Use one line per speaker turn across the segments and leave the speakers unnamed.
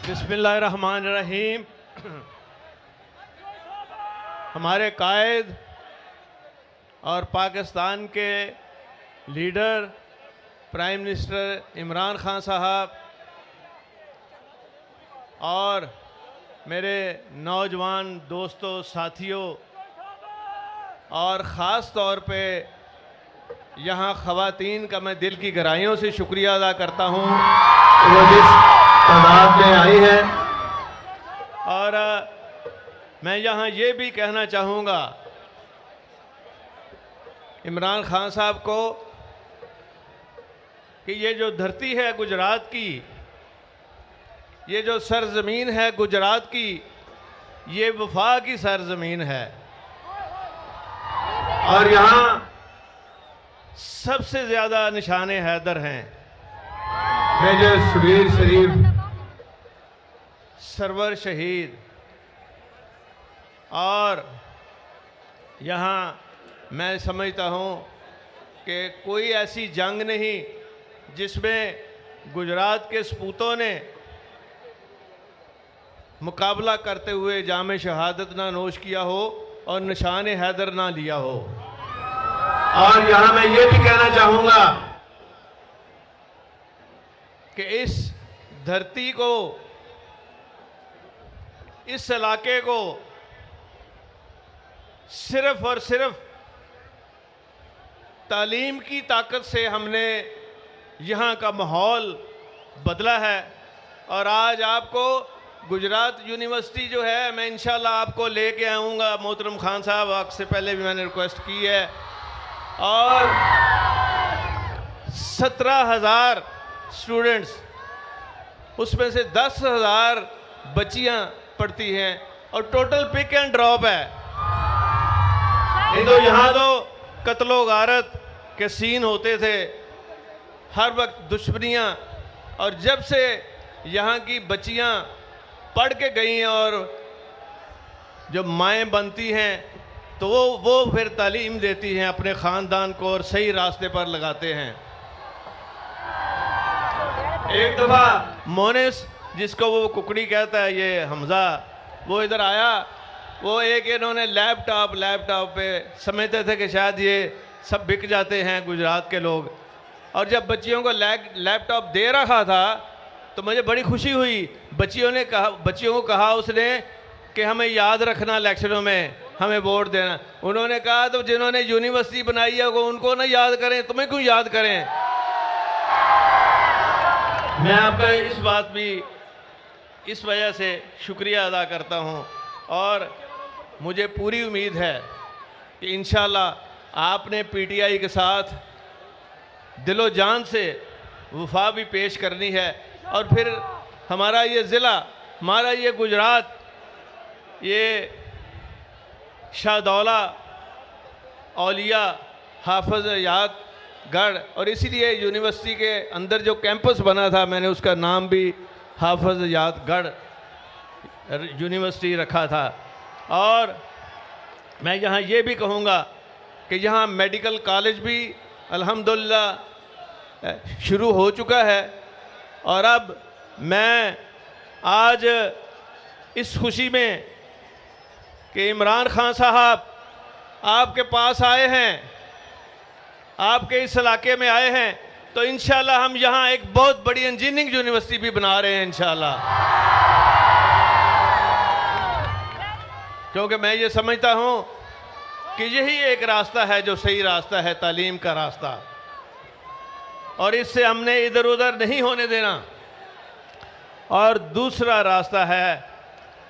बिस्मिल्लाहिर्रहमानिर्रहीम। हमारे कायद और पाकिस्तान के leader prime minister Imran Khan साहब और मेरे नौजवान दोस्तों, साथियों और ख़ास तौर पे यहाँ ख़वातीन का मैं दिल की गहराइयों से शुक्रिया अदा करता हूँ वो जिस तादाद में आई है। और मैं यहाँ ये भी कहना चाहूँगा इमरान खान साहब को कि ये जो धरती है गुजरात की, ये जो सरजमीन है गुजरात की, ये वफा की सरजमीन है और यहाँ सबसे ज़्यादा निशाने हैदर हैं। मेजर शबीर शरीफ सरवर शहीद। और यहाँ मैं समझता हूँ कि कोई ऐसी जंग नहीं जिसमें गुजरात के सपूतों ने मुकाबला करते हुए जामे शहादत ना नोश किया हो और निशान हैदर ना लिया हो। और यहाँ मैं ये भी कहना चाहूँगा कि इस धरती को, इस इलाके को सिर्फ और सिर्फ तालीम की ताकत से हमने यहाँ का माहौल बदला है। और आज आपको गुजरात यूनिवर्सिटी जो है, मैं इंशाल्लाह आपको लेके आऊँगा। मोहतरम खान साहब, आपसे पहले भी मैंने रिक्वेस्ट की है। और 17,000 स्टूडेंट्स, उसमें से 10,000 बच्चियाँ पढ़ती हैं और टोटल पिक एंड ड्रॉप है। नहीं तो यहाँ तो कत्लो गारत के सीन होते थे, हर वक्त दुश्मनियाँ। और जब से यहाँ की बच्चियाँ पढ़ के गई हैं और जो माएँ बनती हैं तो वो फिर तालीम देती हैं अपने ख़ानदान को और सही रास्ते पर लगाते हैं। एक दफ़ा मोनिस, जिसको वो कुकड़ी कहता है, ये हमज़ा, वो इधर आया। वो एक इन्होंने लैपटॉप पे समझते थे कि शायद ये सब बिक जाते हैं गुजरात के लोग। और जब बच्चियों को लैपटॉप दे रहा था तो मुझे बड़ी खुशी हुई। बच्चियों को कहा उसने कि हमें याद रखना, इलेक्शनों में हमें वोट देना। उन्होंने कहा तो जिन्होंने यूनिवर्सिटी बनाई है उनको ना याद करें, तुम्हें क्यों याद करें। मैं आपका इस बात भी इस वजह से शुक्रिया अदा करता हूं और मुझे पूरी उम्मीद है कि इंशाल्लाह आपने पीटीआई के साथ दिलो जान से वफा भी पेश करनी है। और फिर हमारा ये ज़िला, हमारा ये गुजरात, ये शाहदौला, औलिया, हाफिज याद गढ़, और इसीलिए यूनिवर्सिटी के अंदर जो कैंपस बना था मैंने उसका नाम भी हाफिज याद गढ़ यूनिवर्सिटी रखा था। और मैं यहाँ ये भी कहूँगा कि यहाँ मेडिकल कॉलेज भी अल्हम्दुलिल्लाह शुरू हो चुका है। और अब मैं आज इस खुशी में कि इमरान खान साहब आपके पास आए हैं, आपके इस इलाके में आए हैं, तो इंशाल्लाह हम यहाँ एक बहुत बड़ी इंजीनियरिंग यूनिवर्सिटी भी बना रहे हैं इंशाल्लाह। क्योंकि मैं ये समझता हूँ कि यही एक रास्ता है जो सही रास्ता है, तालीम का रास्ता, और इससे हमने इधर उधर नहीं होने देना। और दूसरा रास्ता है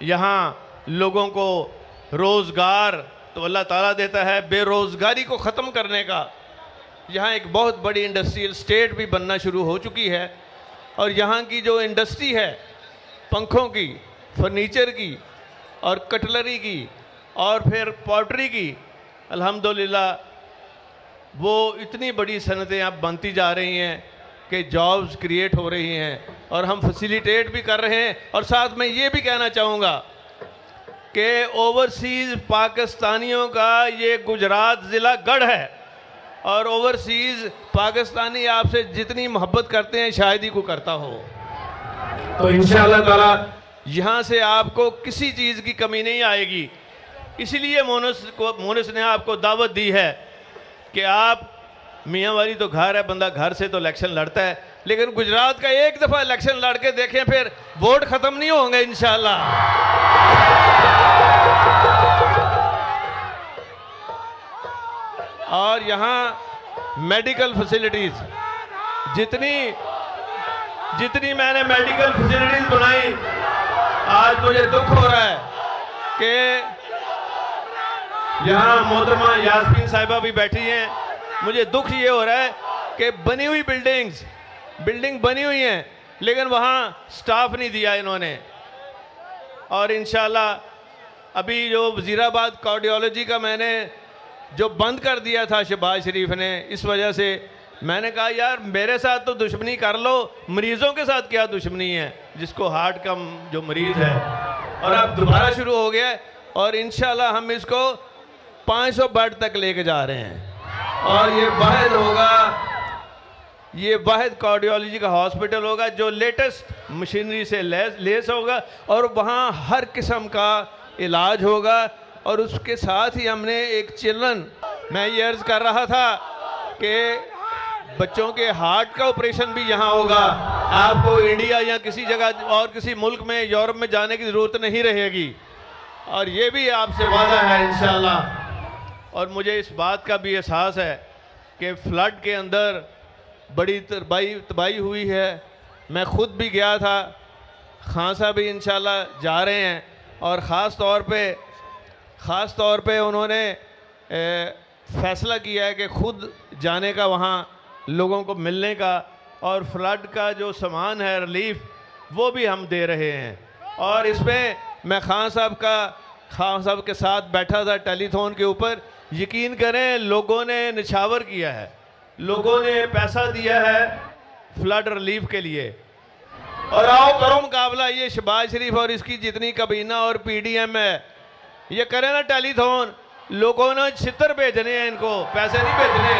यहाँ लोगों को रोज़गार तो अल्लाह ताला देता है, बेरोज़गारी को ख़त्म करने का। यहाँ एक बहुत बड़ी इंडस्ट्रियल स्टेट भी बनना शुरू हो चुकी है और यहाँ की जो इंडस्ट्री है, पंखों की, फर्नीचर की और कटलरी की और फिर पॉटरी की, अल्हम्दुलिल्लाह वो इतनी बड़ी सनतें अब बनती जा रही हैं कि जॉब्स क्रिएट हो रही हैं और हम फैसिलिटेट भी कर रहे हैं। और साथ में ये भी कहना चाहूँगा कि ओवरसीज़ पाकिस्तानियों का ये गुजरात ज़िला गढ़ है और ओवरसीज़ पाकिस्तानी आपसे जितनी मोहब्बत करते हैं शायद ही को करता हो। तो इंशाअल्लाह ताला यहाँ से आपको किसी चीज़ की कमी नहीं आएगी। इसीलिए मोनिस ने आपको दावत दी है कि आप, मियाँ वाली तो घर है, बंदा घर से तो इलेक्शन लड़ता है, लेकिन गुजरात का एक दफ़ा इलेक्शन लड़ के देखें, फिर वोट ख़त्म नहीं होंगे इंशाअल्लाह। और यहाँ मेडिकल फैसिलिटीज़, जितनी मैंने मेडिकल फैसिलिटीज़ बनाई, आज मुझे दुख हो रहा है कि यहाँ मोहतरमा यास्मीन साहिबा भी बैठी हैं। मुझे दुख ये हो रहा है कि बनी हुई बिल्डिंग बनी हुई हैं, लेकिन वहाँ स्टाफ नहीं दिया इन्होंने। और इंशाल्लाह अभी जो वजीराबाद कार्डियोलॉजी का मैंने जो बंद कर दिया था शहबाज शरीफ ने, इस वजह से मैंने कहा यार मेरे साथ तो दुश्मनी कर लो, मरीजों के साथ क्या दुश्मनी है, जिसको हार्ट का जो मरीज है। और अब दोबारा शुरू हो गया है और इंशाल्लाह हम इसको 500 बेड तक लेके जा रहे हैं। और ये वाहिद कार्डियोलॉजी का हॉस्पिटल होगा जो लेटेस्ट मशीनरी से लेस होगा और वहाँ हर किस्म का इलाज होगा। और उसके साथ ही हमने एक मैं ये अर्ज़ कर रहा था कि बच्चों के हार्ट का ऑपरेशन भी यहाँ होगा। आपको इंडिया या किसी जगह और किसी मुल्क में, यूरोप में जाने की ज़रूरत नहीं रहेगी। और ये भी आपसे वादा है इंशाअल्लाह। और मुझे इस बात का भी एहसास है कि फ्लड के अंदर बड़ी तबाही हुई है। मैं ख़ुद भी गया था, खान साहब भी इंशाअल्लाह जा रहे हैं। और ख़ास तौर पे उन्होंने फ़ैसला किया है कि ख़ुद जाने का, वहाँ लोगों को मिलने का, और फ्लड का जो सामान है रिलीफ वो भी हम दे रहे हैं। और इसमें मैं खान साहब के साथ बैठा था टेलीथॉन के ऊपर। यकीन करें लोगों ने निछावर किया है, लोगों ने पैसा दिया है फ्लड रिलीफ के लिए। और आओ करो मुकाबला ये शहबाज शरीफ और इसकी जितनी कबीना और पीडीएम है, ये करें ना टेलीथॉन। लोगों ने छितर भेजने हैं, इनको पैसे नहीं भेजने।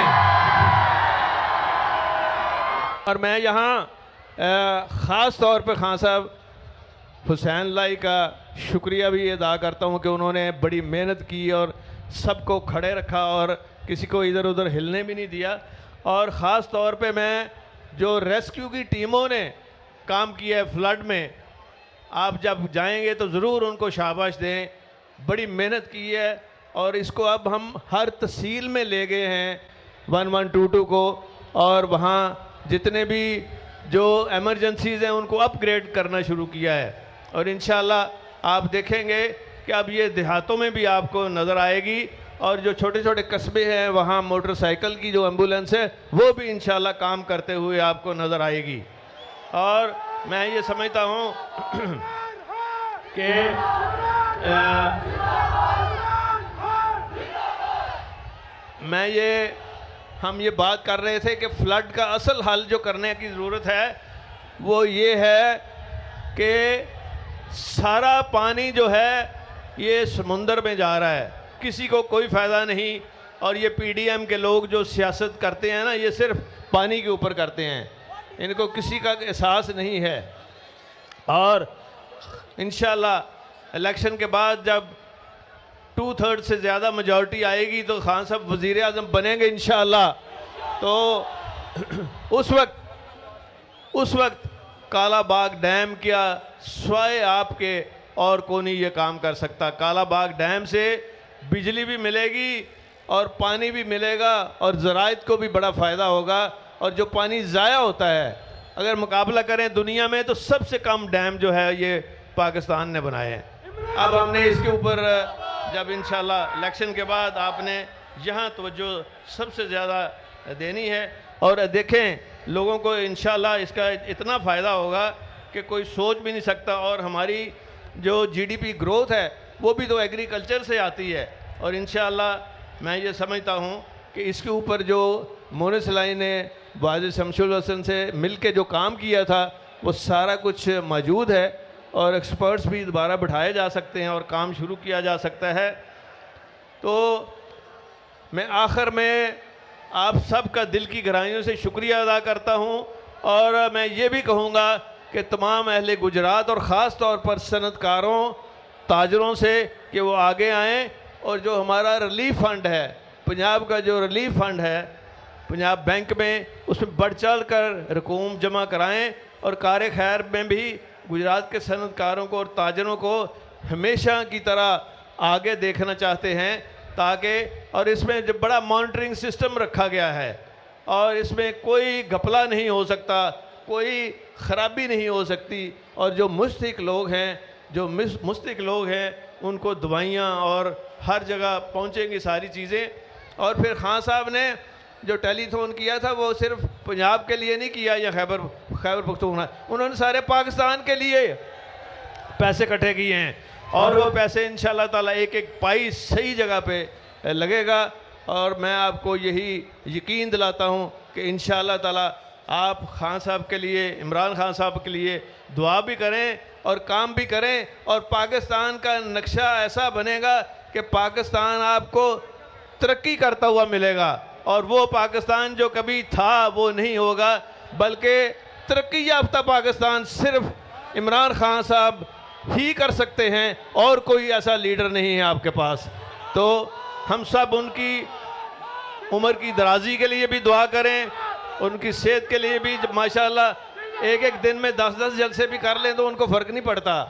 और मैं यहाँ ख़ास तौर पे खान साहब हुसैन लाई का शुक्रिया भी अदा करता हूँ कि उन्होंने बड़ी मेहनत की और सबको खड़े रखा और किसी को इधर उधर हिलने भी नहीं दिया। और ख़ास तौर पे मैं जो रेस्क्यू की टीमों ने काम किया है फ्लड में, आप जब जाएंगे तो ज़रूर उनको शाबाश दें, बड़ी मेहनत की है। और इसको अब हम हर तहसील में ले गए हैं 1122 को, और वहाँ जितने भी जो एमरजेंसीज़ हैं उनको अपग्रेड करना शुरू किया है। और इंशाल्लाह आप देखेंगे कि अब ये देहातों में भी आपको नज़र आएगी। और जो छोटे छोटे कस्बे हैं वहाँ मोटरसाइकिल की जो एम्बुलेंस है वो भी इंशाल्लाह काम करते हुए आपको नज़र आएगी। और मैं ये समझता हूँ कि हम ये बात कर रहे थे कि फ्लड का असल हल जो करने की ज़रूरत है वो ये है कि सारा पानी जो है ये समुंदर में जा रहा है, किसी को कोई फ़ायदा नहीं। और ये पीडीएम के लोग जो सियासत करते हैं ना, ये सिर्फ पानी के ऊपर करते हैं, इनको किसी का एहसास नहीं है। और इंशाल्लाह इलेक्शन के बाद जब 2/3 से ज़्यादा मेजॉरिटी आएगी तो खान साहब वज़ीर आज़म बनेंगे इंशाअल्लाह। तो उस वक्त काला बाग डैम क्या स्वाय आपके और कौन ही ये काम कर सकता। काला बाग डैम से बिजली भी मिलेगी और पानी भी मिलेगा और ज़राइत को भी बड़ा फ़ायदा होगा। और जो पानी ज़ाया होता है, अगर मुकाबला करें दुनिया में तो सबसे कम डैम जो है ये पाकिस्तान ने बनाए हैं। अब हमने इसके ऊपर जब इंशाल्लाह इलेक्शन के बाद आपने यहाँ तवज्जो सबसे ज़्यादा देनी है। और देखें लोगों को इंशाल्लाह इसका इतना फ़ायदा होगा कि कोई सोच भी नहीं सकता। और हमारी जो जीडीपी ग्रोथ है वो भी तो एग्रीकल्चर से आती है। और इंशाल्लाह मैं ये समझता हूँ कि इसके ऊपर जो मोनिस लाई ने वाजिद शमशुल हसन से मिल के जो काम किया था वो सारा कुछ मौजूद है और एक्सपर्ट्स भी दोबारा बिठाए जा सकते हैं और काम शुरू किया जा सकता है। तो मैं आखिर में आप सब का दिल की गहराइयों से शुक्रिया अदा करता हूँ। और मैं ये भी कहूँगा कि तमाम अहले गुजरात और ख़ास तौर पर सनतकारों, ताजरों से कि वो आगे आएँ और जो हमारा रिलीफ फंड है, पंजाब का जो रिलीफ फंड है पंजाब बैंक में, उसमें बढ़ चढ़ कर रकूम जमा कराएं और कार खैर में भी गुजरात के सनतकारों को और ताजरों को हमेशा की तरह आगे देखना चाहते हैं ताकि, और इसमें जब बड़ा मॉनिटरिंग सिस्टम रखा गया है और इसमें कोई घपला नहीं हो सकता, कोई ख़राबी नहीं हो सकती, और जो मुस्तहिक लोग हैं, जो मुस्तहिक लोग हैं उनको दवाइयाँ और हर जगह पहुँचेंगी सारी चीज़ें। और फिर खान साहब ने जो टेलीथॉन किया था वो सिर्फ पंजाब के लिए नहीं किया या खैबर पख्तूनख्वा, उन्होंने सारे पाकिस्तान के लिए पैसे इकट्ठे किए हैं और वो पैसे इंशाल्लाह ताला एक एक पाई सही जगह पे लगेगा। और मैं आपको यही यकीन दिलाता हूँ कि इंशाल्लाह ताला आप खान साहब के लिए, इमरान खान साहब के लिए दुआ भी करें और काम भी करें, और पाकिस्तान का नक्शा ऐसा बनेगा कि पाकिस्तान आपको तरक्की करता हुआ मिलेगा, और वो पाकिस्तान जो कभी था वो नहीं होगा, बल्कि तरक्की याफ्ता पाकिस्तान सिर्फ इमरान खान साहब ही कर सकते हैं और कोई ऐसा लीडर नहीं है आपके पास। तो हम सब उनकी उम्र की दराजी के लिए भी दुआ करें, उनकी सेहत के लिए भी। माशाल्लाह एक एक दिन में 10-10 जलसे भी कर लें तो उनको फ़र्क नहीं पड़ता,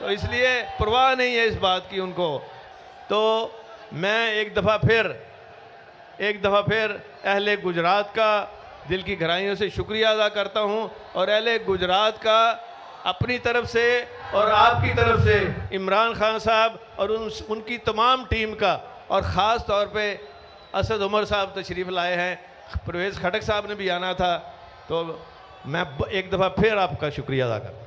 तो इसलिए परवाह नहीं है इस बात की उनको। तो मैं एक दफ़ा फिर अहले गुजरात का दिल की गहराइयों से शुक्रिया अदा करता हूँ, और अहले गुजरात का अपनी तरफ से और आपकी तरफ से इमरान खान साहब और उनकी तमाम टीम का, और ख़ास तौर पे असद उमर साहब तशरीफ़ लाए हैं, परवेज़ खटक साहब ने भी आना था, तो मैं एक दफ़ा फिर आपका शुक्रिया अदा करता हूँ।